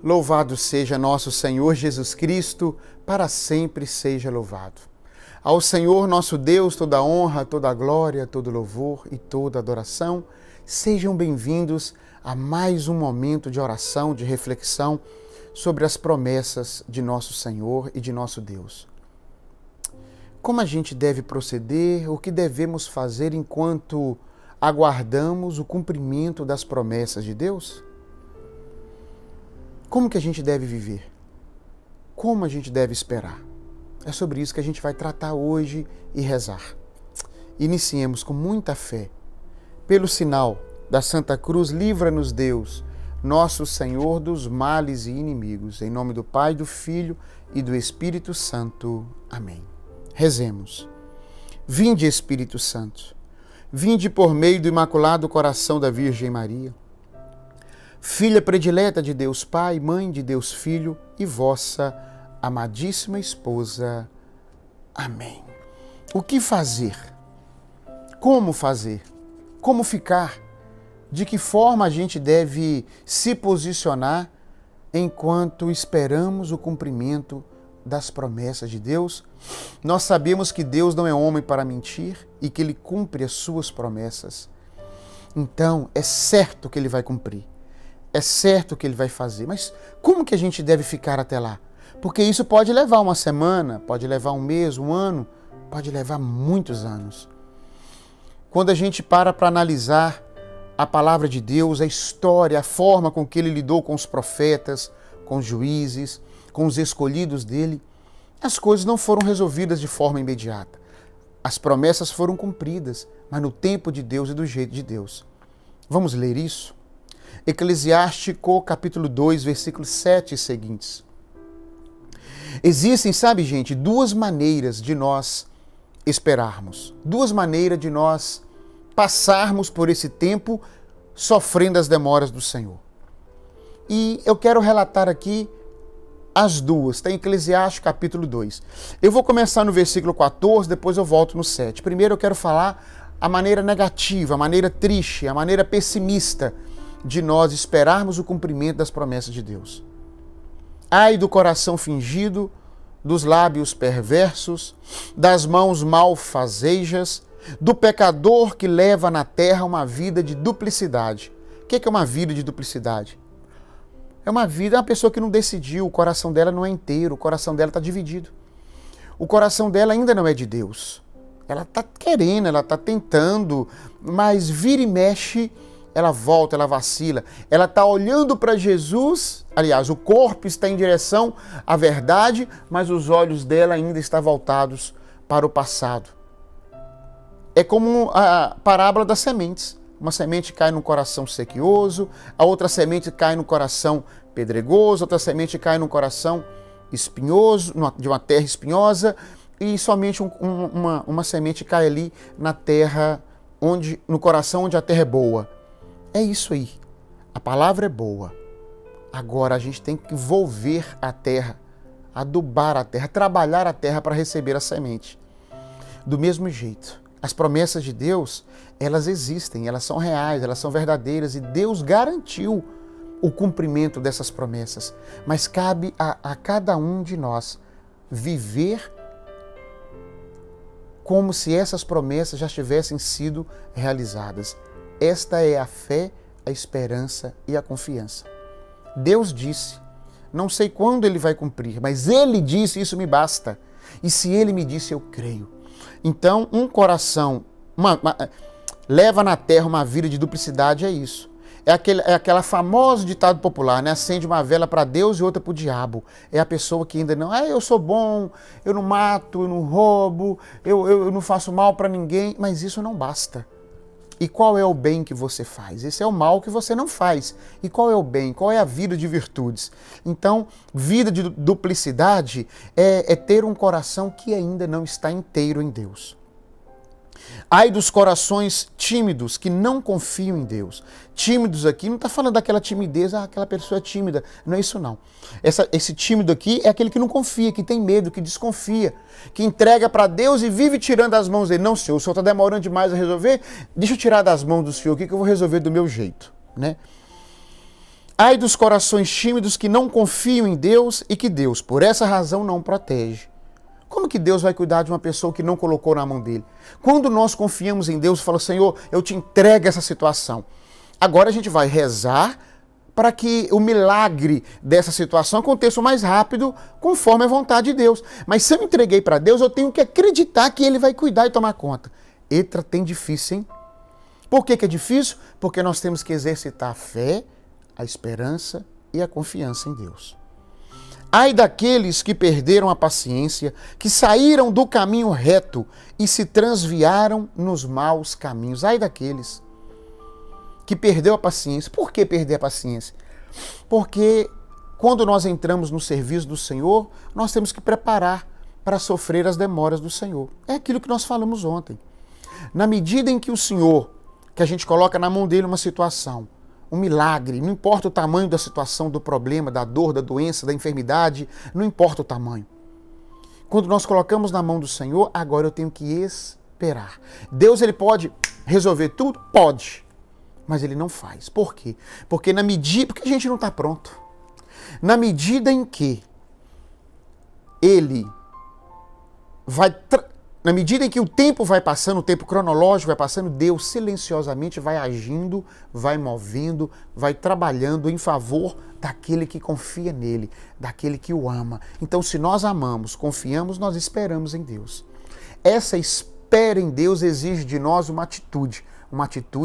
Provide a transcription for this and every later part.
Louvado seja nosso Senhor Jesus Cristo, para sempre seja louvado. Ao Senhor nosso Deus toda a honra, toda a glória, todo louvor e toda adoração. Sejam bem-vindos a mais um momento de oração, de reflexão sobre as promessas de nosso Senhor e de nosso Deus. Como a gente deve proceder, o que devemos fazer enquanto aguardamos o cumprimento das promessas de Deus? Como que a gente deve viver? Como a gente deve esperar? É sobre isso que a gente vai tratar hoje e rezar. Iniciemos com muita fé. Pelo sinal da Santa Cruz, livra-nos Deus, nosso Senhor, dos males e inimigos. Em nome do Pai, do Filho e do Espírito Santo. Amém. Rezemos. Vinde, Espírito Santo. Vinde por meio do Imaculado Coração da Virgem Maria, Filha predileta de Deus Pai, Mãe de Deus Filho e vossa amadíssima esposa. Amém. O que fazer? Como fazer? Como ficar? De que forma a gente deve se posicionar enquanto esperamos o cumprimento das promessas de Deus? Nós sabemos que Deus não é homem para mentir e que Ele cumpre as suas promessas. Então, é certo que Ele vai cumprir. É certo que Ele vai fazer. Mas como que a gente deve ficar até lá? Porque isso pode levar uma semana, pode levar um mês, um ano, pode levar muitos anos. Quando a gente para analisar a palavra de Deus, a história, a forma com que Ele lidou com os profetas, com os juízes, com os escolhidos dele, as coisas não foram resolvidas de forma imediata. As promessas foram cumpridas, mas no tempo de Deus e do jeito de Deus. Vamos ler isso? Eclesiástico, capítulo 2, versículos 7 e seguintes. Existem, sabe, gente, duas maneiras de nós esperarmos. Duas maneiras de nós passarmos por esse tempo sofrendo as demoras do Senhor. E eu quero relatar aqui as duas. Está em Eclesiastes, capítulo 2. Eu vou começar no versículo 14, depois eu volto no 7. Primeiro eu quero falar a maneira negativa, a maneira triste, a maneira pessimista de nós esperarmos o cumprimento das promessas de Deus. Ai do coração fingido, dos lábios perversos, das mãos malfazejas, do pecador que leva na terra uma vida de duplicidade. O que é uma vida de duplicidade? É uma pessoa que não decidiu, o coração dela não é inteiro, o coração dela está dividido. O coração dela ainda não é de Deus. Ela está querendo, ela está tentando, mas vira e mexe, ela volta, ela vacila. Ela está olhando para Jesus, aliás, o corpo está em direção à verdade, mas os olhos dela ainda estão voltados para o passado. É como a parábola das sementes. Uma semente cai no coração sequioso, a outra semente cai no coração pedregoso, outra semente cai no coração espinhoso, de uma terra espinhosa, e somente uma semente cai ali na terra, no coração onde a terra é boa. É isso aí. A palavra é boa. Agora a gente tem que volver a terra, adubar a terra, trabalhar a terra para receber a semente. Do mesmo jeito, as promessas de Deus, elas existem, elas são reais, elas são verdadeiras e Deus garantiu o cumprimento dessas promessas. Mas cabe a cada um de nós viver como se essas promessas já tivessem sido realizadas. Esta é a fé, a esperança e a confiança. Deus disse, não sei quando Ele vai cumprir, mas Ele disse, isso me basta. E se Ele me disse, eu creio. Então, um coração leva na terra uma vida de duplicidade, é isso. É aquela famoso ditado popular, né? Acende uma vela para Deus e outra para o diabo. É a pessoa que ainda não, eu sou bom, eu não mato, eu não roubo, eu não faço mal para ninguém, mas isso não basta. E qual é o bem que você faz? Esse é o mal que você não faz. E qual é o bem? Qual é a vida de virtudes? Então, vida de duplicidade é ter um coração que ainda não está inteiro em Deus. Ai dos corações tímidos que não confiam em Deus. Tímidos aqui não está falando daquela timidez, aquela pessoa é tímida. Não é isso não. Esse tímido aqui é aquele que não confia, que tem medo, que desconfia, que entrega para Deus e vive tirando das mãos dele. Não, Senhor, o Senhor está demorando demais a resolver, deixa eu tirar das mãos do Senhor aqui que eu vou resolver do meu jeito, né? Ai dos corações tímidos que não confiam em Deus e que Deus, por essa razão, não protege. Como que Deus vai cuidar de uma pessoa que não colocou na mão dele? Quando nós confiamos em Deus e falamos, Senhor, eu te entrego essa situação. Agora a gente vai rezar para que o milagre dessa situação aconteça o mais rápido, conforme a vontade de Deus. Mas se eu me entreguei para Deus, eu tenho que acreditar que Ele vai cuidar e tomar conta. Eita, tem difícil, hein? Por que é difícil? Porque nós temos que exercitar a fé, a esperança e a confiança em Deus. Ai daqueles que perderam a paciência, que saíram do caminho reto e se transviaram nos maus caminhos. Ai daqueles que perdeu a paciência. Por que perder a paciência? Porque quando nós entramos no serviço do Senhor, nós temos que preparar para sofrer as demoras do Senhor. É aquilo que nós falamos ontem. Na medida em que o Senhor, que a gente coloca na mão dele uma situação, um milagre, não importa o tamanho da situação, do problema, da dor, da doença, da enfermidade, não importa o tamanho. Quando nós colocamos na mão do Senhor, agora eu tenho que esperar. Deus, ele pode resolver tudo? Pode. Mas ele não faz. Por quê? Porque porque a gente não está pronto. Na medida em que ele na medida em que o tempo vai passando, o tempo cronológico vai passando, Deus silenciosamente vai agindo, vai movendo, vai trabalhando em favor daquele que confia nele, daquele que o ama. Então, se nós amamos, confiamos, nós esperamos em Deus. Essa espera em Deus exige de nós uma atitude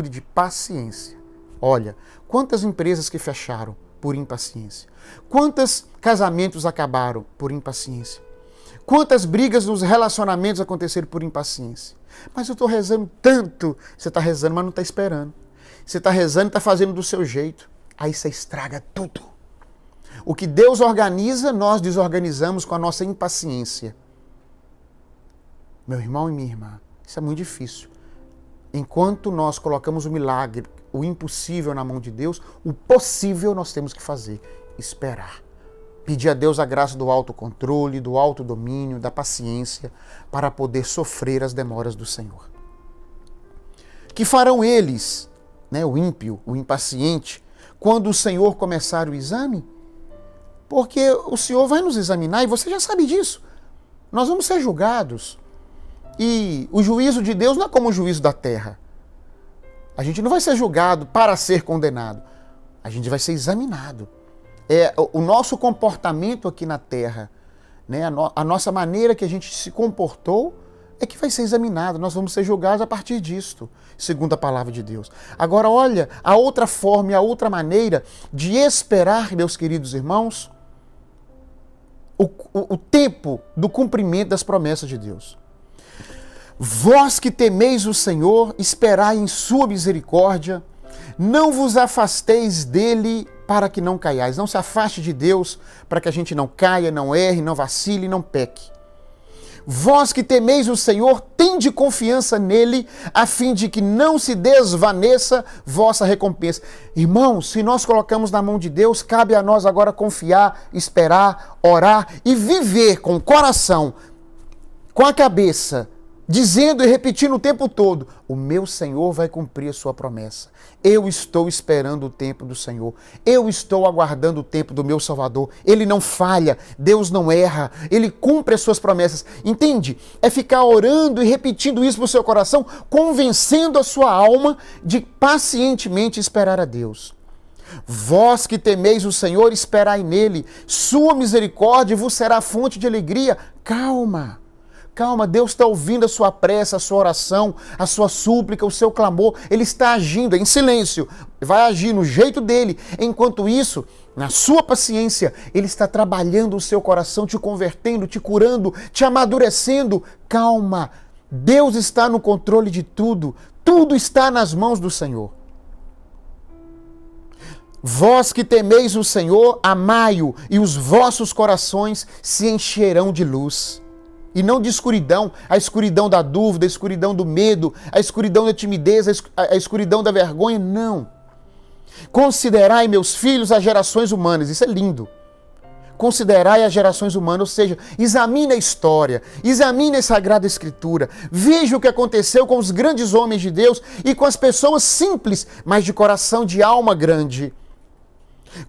de paciência. Olha, quantas empresas que fecharam por impaciência? Quantos casamentos acabaram por impaciência? Quantas brigas nos relacionamentos aconteceram por impaciência? Mas eu estou rezando tanto. Você está rezando, mas não está esperando. Você está rezando e está fazendo do seu jeito. Aí você estraga tudo. O que Deus organiza, nós desorganizamos com a nossa impaciência. Meu irmão e minha irmã, isso é muito difícil. Enquanto nós colocamos o milagre, o impossível na mão de Deus, o possível nós temos que fazer, esperar. Pedir a Deus a graça do autocontrole, do autodomínio, da paciência, para poder sofrer as demoras do Senhor. Que farão eles, o ímpio, o impaciente, quando o Senhor começar o exame? Porque o Senhor vai nos examinar e você já sabe disso. Nós vamos ser julgados. E o juízo de Deus não é como o juízo da terra. A gente não vai ser julgado para ser condenado. A gente vai ser examinado. É o nosso comportamento aqui na terra, a nossa maneira que a gente se comportou é que vai ser examinado. Nós vamos ser julgados a partir disto, segundo a palavra de Deus. Agora, olha, a outra forma e a outra maneira de esperar, meus queridos irmãos, o tempo do cumprimento das promessas de Deus. Vós que temeis o Senhor, esperai em sua misericórdia, não vos afasteis dele para que não caiais. Não se afaste de Deus para que a gente não caia, não erre, não vacile, não peque. Vós que temeis o Senhor, tende confiança nele, a fim de que não se desvaneça vossa recompensa. Irmãos, se nós colocamos na mão de Deus, cabe a nós agora confiar, esperar, orar e viver com o coração, com a cabeça, dizendo e repetindo o tempo todo, o meu Senhor vai cumprir a sua promessa. Eu estou esperando o tempo do Senhor. Eu estou aguardando o tempo do meu Salvador. Ele não falha, Deus não erra, Ele cumpre as suas promessas. Entende? É ficar orando e repetindo isso no seu coração, convencendo a sua alma de pacientemente esperar a Deus. Vós que temeis o Senhor, esperai nele. Sua misericórdia vos será fonte de alegria. Calma. Calma, Deus está ouvindo a sua prece, a sua oração, a sua súplica, o seu clamor. Ele está agindo em silêncio, vai agir no jeito dele. Enquanto isso, na sua paciência, ele está trabalhando o seu coração, te convertendo, te curando, te amadurecendo. Calma, Deus está no controle de tudo. Tudo está nas mãos do Senhor. Vós que temeis o Senhor, amai-o, e os vossos corações se encherão de luz. E não de escuridão, a escuridão da dúvida, a escuridão do medo, a escuridão da timidez, a escuridão da vergonha, não. Considerai, meus filhos, as gerações humanas, isso é lindo. Considerai as gerações humanas, ou seja, examine a história, examine a Sagrada Escritura, veja o que aconteceu com os grandes homens de Deus e com as pessoas simples, mas de coração, de alma grande.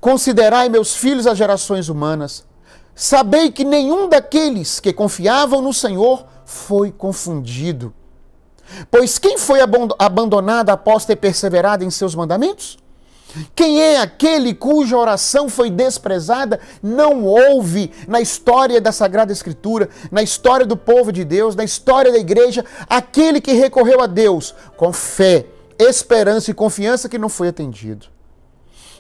Considerai, meus filhos, as gerações humanas. Sabei que nenhum daqueles que confiavam no Senhor foi confundido. Pois quem foi abandonado após ter perseverado em seus mandamentos? Quem é aquele cuja oração foi desprezada? Não houve na história da Sagrada Escritura, na história do povo de Deus, na história da igreja, aquele que recorreu a Deus com fé, esperança e confiança que não foi atendido.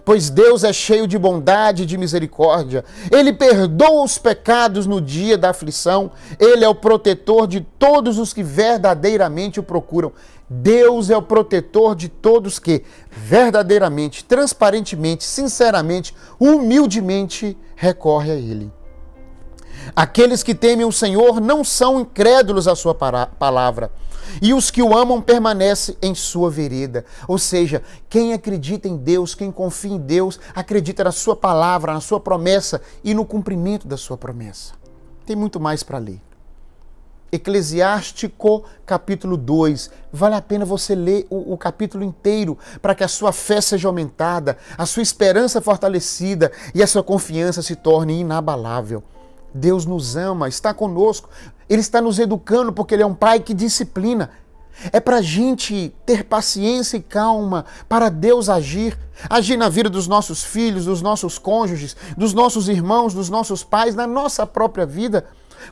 Pois Deus é cheio de bondade e de misericórdia. Ele perdoa os pecados no dia da aflição. Ele é o protetor de todos os que verdadeiramente o procuram. Deus é o protetor de todos que verdadeiramente, transparentemente, sinceramente, humildemente recorrem a Ele. Aqueles que temem o Senhor não são incrédulos à sua palavra, e os que o amam permanecem em sua vereda. Ou seja, quem acredita em Deus, quem confia em Deus, acredita na sua palavra, na sua promessa e no cumprimento da sua promessa. Tem muito mais para ler. Eclesiástico, capítulo 2. Vale a pena você ler o capítulo inteiro para que a sua fé seja aumentada, a sua esperança fortalecida e a sua confiança se torne inabalável. Deus nos ama, está conosco, Ele está nos educando porque Ele é um Pai que disciplina. É para a gente ter paciência e calma para Deus agir na vida dos nossos filhos, dos nossos cônjuges, dos nossos irmãos, dos nossos pais, na nossa própria vida.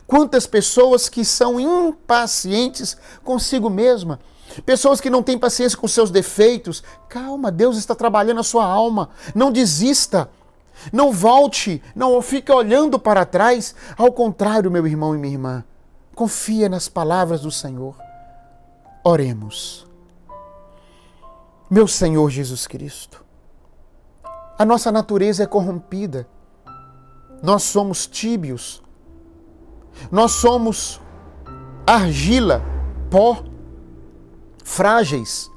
Quantas pessoas que são impacientes consigo mesma, pessoas que não têm paciência com seus defeitos. Calma, Deus está trabalhando a sua alma, não desista. Não volte, não fique olhando para trás. Ao contrário, meu irmão e minha irmã, confia nas palavras do Senhor. Oremos. Meu Senhor Jesus Cristo, a nossa natureza é corrompida. Nós somos tíbios. Nós somos argila, pó, frágeis,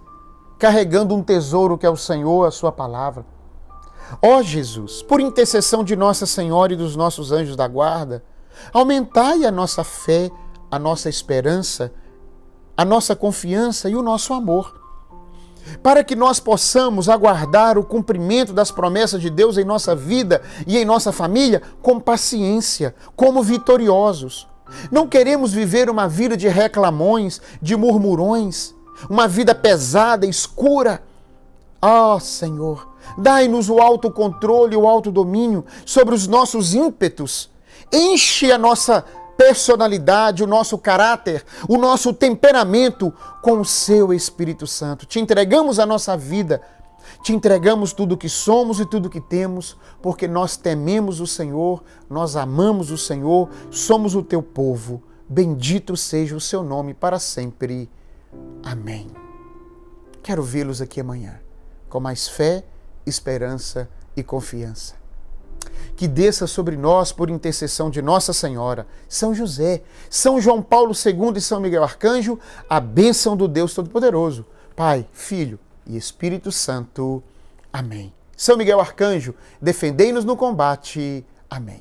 carregando um tesouro que é o Senhor, a sua palavra. Ó Jesus, por intercessão de Nossa Senhora e dos nossos anjos da guarda, aumentai a nossa fé, a nossa esperança, a nossa confiança e o nosso amor, para que nós possamos aguardar o cumprimento das promessas de Deus em nossa vida e em nossa família com paciência, como vitoriosos. Não queremos viver uma vida de reclamões, de murmurões, uma vida pesada, escura. Ó Senhor, dai-nos o autocontrole, o autodomínio sobre os nossos ímpetos. Enche a nossa personalidade, o nosso caráter, o nosso temperamento com o seu Espírito Santo. Te entregamos a nossa vida, te entregamos tudo o que somos e tudo o que temos, porque nós tememos o Senhor, nós amamos o Senhor, somos o teu povo. Bendito seja o seu nome para sempre. Amém. Quero vê-los aqui amanhã, com mais fé, esperança e confiança. Que desça sobre nós, por intercessão de Nossa Senhora, São José, São João Paulo II e São Miguel Arcanjo, a bênção do Deus Todo-Poderoso, Pai, Filho e Espírito Santo. Amém. São Miguel Arcanjo, defendei-nos no combate. Amém.